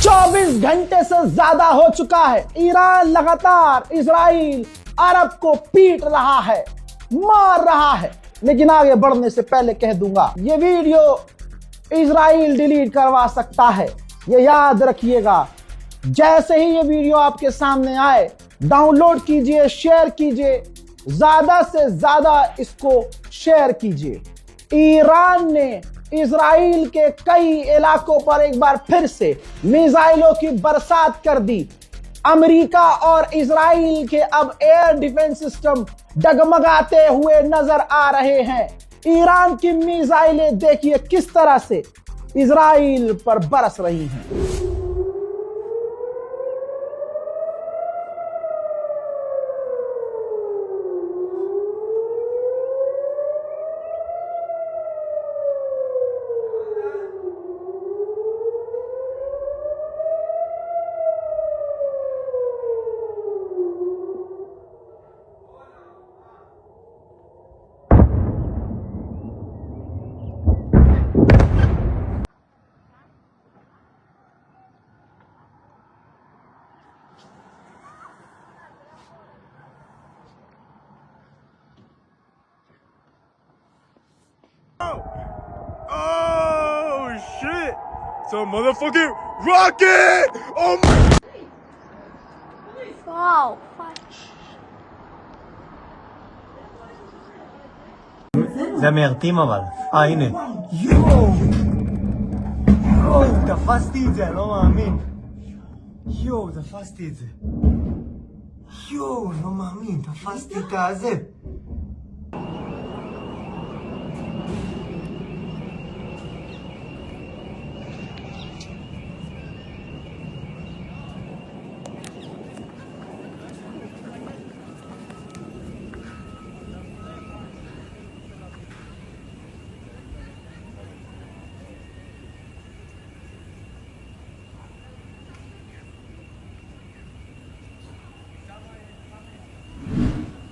24 घंटे से ज्यादा हो चुका है, ईरान लगातार इजराइल अरब को पीट रहा है, मार रहा है। लेकिन आगे बढ़ने से पहले कह दूंगा, ये वीडियो इजराइल डिलीट करवा सकता है, ये याद रखिएगा। जैसे ही ये वीडियो आपके सामने आए, डाउनलोड कीजिए, शेयर कीजिए, ज्यादा से ज्यादा इसको शेयर कीजिए। ईरान ने इजराइल के कई इलाकों पर एक बार फिर से मिसाइलों की बरसात कर दी। अमेरिका और इजराइल के अब एयर डिफेंस सिस्टम डगमगाते हुए नजर आ रहे हैं। ईरान की मिसाइलें देखिए किस तरह से इजराइल पर बरस रही हैं। Oh shit! It's a motherfucking rocket! Oh my! Wow! זה מיירטים אבל. הנה. יואו! תפסתי את זה, אני לא מאמין. יואו, תפסתי את זה. יואו, לא מאמין, תפסתי את הזה.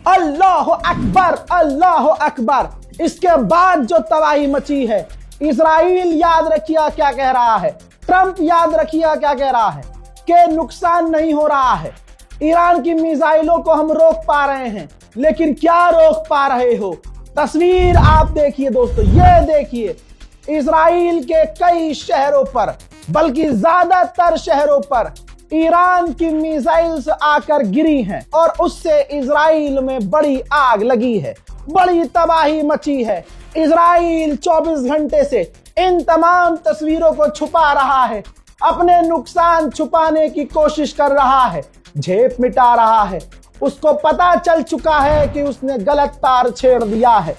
अल्लाह अकबर, अल्लाह अकबर। इसके बाद जो तबाही मची है, इजराइल याद रखिए क्या कह रहा है, ट्रंप याद रखिए क्या कह रहा है कि नुकसान नहीं हो रहा है। ईरान की मिसाइलों को हम रोक पा रहे हैं, लेकिन क्या रोक पा रहे हो? तस्वीर आप देखिए दोस्तों, ये देखिए इजराइल के कई शहरों पर, बल्कि ज्यादातर शहरों पर ईरान की मिसाइल्स आकर गिरी हैं और उससे इजराइल में बड़ी आग लगी है, बड़ी तबाही मची है। इजराइल 24 घंटे से इन तमाम तस्वीरों को छुपा रहा है, अपने नुकसान छुपाने की कोशिश कर रहा है, झेप मिटा रहा है। उसको पता चल चुका है कि उसने गलत तार छेड़ दिया है।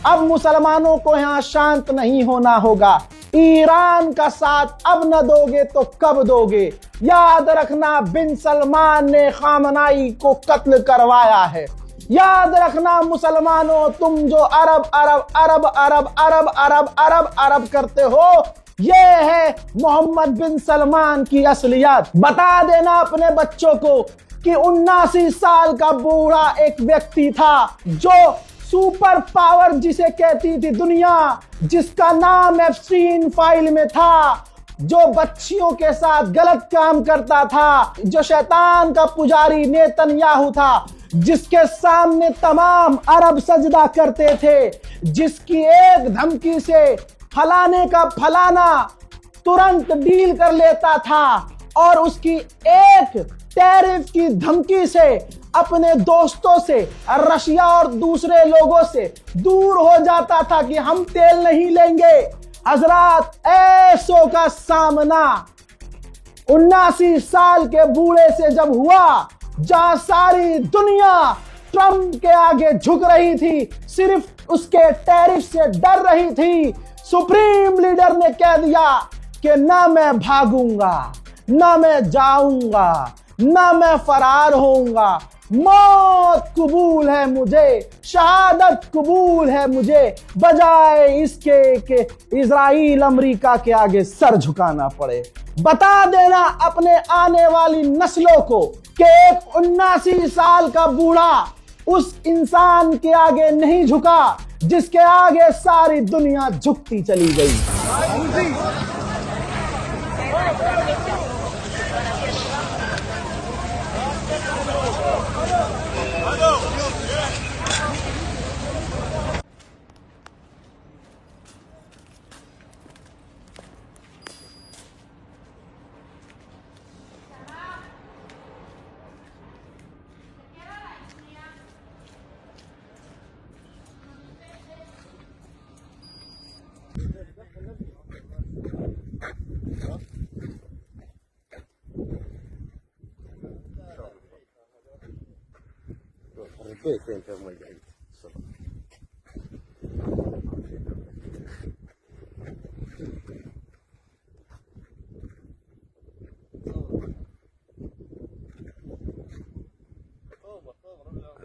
अब मुसलमानों को यहाँ शांत नहीं होना होगा। ईरान का साथ अब न दोगे तो कब दोगे? याद रखना, बिन सलमान ने खामनाई को कत्ल करवाया है। याद रखना मुसलमानों, तुम जो अरब अरब अरब अरब अरब अरब अरब अरब करते हो, ये है मोहम्मद बिन सलमान की असलियत। बता देना अपने बच्चों को कि 79 साल का बूढ़ा एक व्यक्ति था जो सुपर पावर जिसे कहती थी दुनिया, जिसका नाम एप्स्टीन फाइल में था, जो बच्चियों के साथ गलत काम करता था, जो शैतान का पुजारी नेतन्याहू था, जिसके सामने तमाम अरब सजदा करते थे, जिसकी एक धमकी से फलाने का फलाना तुरंत डील कर लेता था और उसकी एक टैरिफ की धमकी से अपने दोस्तों से, रशिया और दूसरे लोगों से दूर हो जाता था कि हम तेल नहीं लेंगे। हजरात, ऐसों का सामना 79 साल के बूढ़े से जब हुआ, जहां सारी दुनिया ट्रंप के आगे झुक रही थी, सिर्फ उसके टैरिफ से डर रही थी, सुप्रीम लीडर ने कह दिया कि ना मैं भागूंगा, ना मैं जाऊंगा, ना मैं फरार होऊंगा, मौत कबूल है मुझे, शहादत कबूल है मुझे, बजाय इसके कि इजराइल अमेरिका के आगे सर झुकाना पड़े। बता देना अपने आने वाली नस्लों को कि एक 79 साल का बूढ़ा उस इंसान के आगे नहीं झुका जिसके आगे सारी दुनिया झुकती चली गई।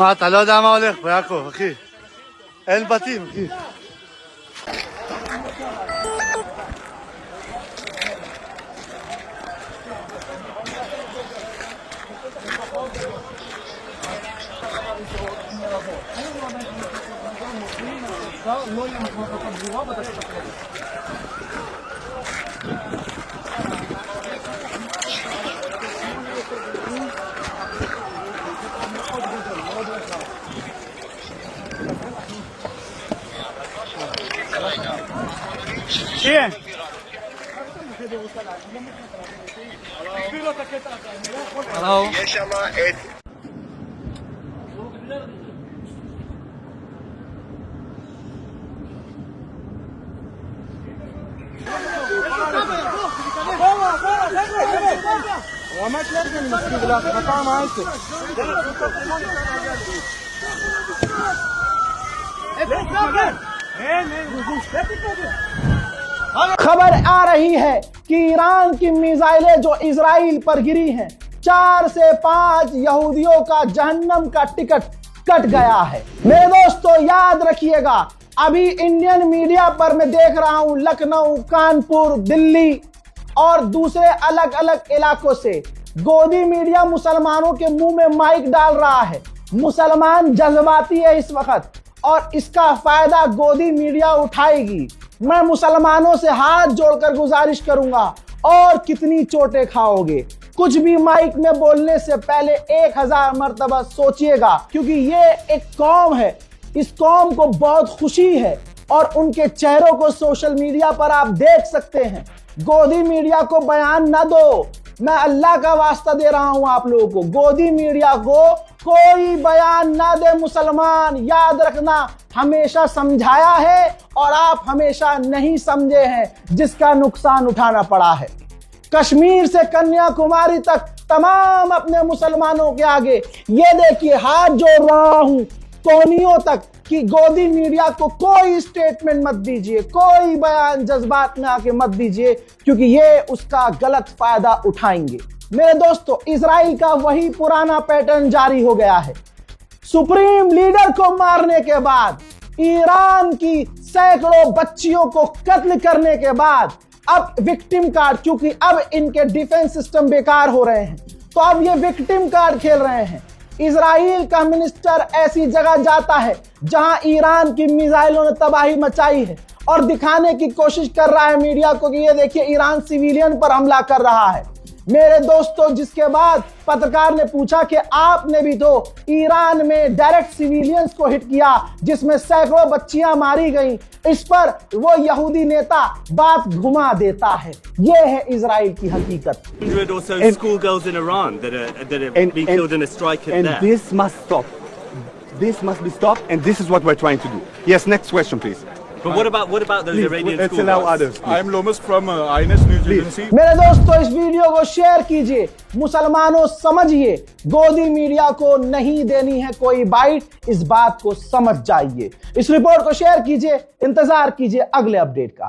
מה, אתה לא יודע מה הולך פה, יעקב, אחי. אין בתים, אחי. כן. יש שם את... רמת לב אני מסביר לך, אתה מה העסק? खबर आ रही है कि ईरान की मिसाइलें जो इजराइल पर गिरी हैं 4 से 5 यहूदियों का जहन्नम का टिकट कट गया है। मेरे दोस्तों याद रखिएगा, अभी इंडियन मीडिया पर मैं देख रहा हूं लखनऊ, कानपुर, दिल्ली और दूसरे अलग अलग इलाकों से गोदी मीडिया मुसलमानों के मुंह में माइक डाल रहा है। मुसलमान जज्बाती है इस वक्त और इसका फायदा गोदी मीडिया उठाएगी। मैं मुसलमानों से हाथ जोड़कर गुजारिश करूंगा, और कितनी चोटें खाओगे। कुछ भी माइक में बोलने से पहले 1000 मर्तबा सोचिएगा, क्योंकि ये एक कौम है, इस कौम को बहुत खुशी है और उनके चेहरों को सोशल मीडिया पर आप देख सकते हैं। गोदी मीडिया को बयान न दो, मैं अल्लाह का वास्ता दे रहा हूं आप लोगों को, गोदी मीडिया को कोई बयान ना दे। मुसलमान याद रखना, हमेशा समझाया है और आप हमेशा नहीं समझे हैं, जिसका नुकसान उठाना पड़ा है। कश्मीर से कन्याकुमारी तक तमाम अपने मुसलमानों के आगे ये देखिए हाथ जोड़ रहा हूं कोनियों तक कि गोदी मीडिया को कोई स्टेटमेंट मत दीजिए, कोई बयान जज्बात में आके मत दीजिए, क्योंकि ये उसका गलत फायदा उठाएंगे। मेरे दोस्तों, इजराइल का वही पुराना पैटर्न जारी हो गया है। सुप्रीम लीडर को मारने के बाद, ईरान की सैकड़ों बच्चियों को कत्ल करने के बाद, अब विक्टिम कार्ड, क्योंकि अब इनके डिफेंस सिस्टम बेकार हो रहे हैं, तो अब ये विक्टिम कार्ड खेल रहे हैं। इजराइल का मिनिस्टर ऐसी जगह जाता है जहां ईरान की मिसाइलों ने तबाही मचाई है और दिखाने की कोशिश कर रहा है मीडिया को कि ये देखिए ईरान सिविलियन पर हमला कर रहा है। मेरे दोस्तों, जिसके बाद पत्रकार ने पूछा कि आपने भी तो ईरान में डायरेक्ट सिविलियंस को हिट किया जिसमें सैकड़ों बच्चियां मारी गईं, इस पर वो यहूदी नेता बात घुमा देता है। ये है इजराइल की हकीकत। 100 or so schoolgirls in Iran that have been killed in a strike at there. And this must stop. This must be stopped, and this is what we're trying to do. Yes, next question, please. But what about those Iranian Let's allow schoolgirls? others. I'm Lomas from INS News Agency. मेरे दोस्तों, इस video को share कीजिए। मुसलमानों समझिए, गोदी media को नहीं देनी है कोई बाइट, इस बात को समझ जाइए। इस रिपोर्ट को शेयर कीजिए, इंतजार कीजिए अगले अपडेट का।